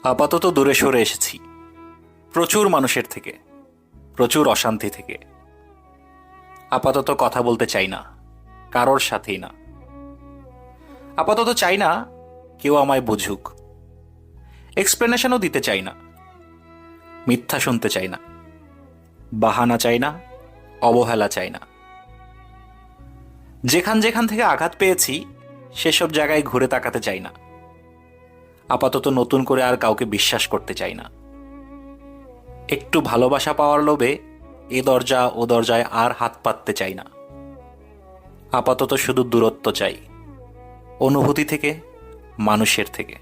আপাতত দূরে সরে এসেছি, প্রচুর মানুষের থেকে, প্রচুর অশান্তি থেকে। আপাতত কথা বলতে চাই না, কারোর সাথেই না। আপাতত চাই না কেউ আমায় বুঝুক, এক্সপ্লেনেশনও দিতে চাই না, মিথ্যা শুনতে চাই না, বাহানা চাই না, অবহেলা চাই না। যেখান যেখান থেকে আঘাত পেয়েছি সেসব জায়গায় ঘুরে তাকাতে চাই না। আপাতত নতুন করে আর কাউকে বিশ্বাস করতে চাই না। একটু ভালোবাসা পাওয়ার লোভে এ দরজা ও দরজায় আর হাত পাততে চাই না। আপাতত শুধু দূরত্ব চাই, অনুভূতি থেকে, মানুষের থেকে।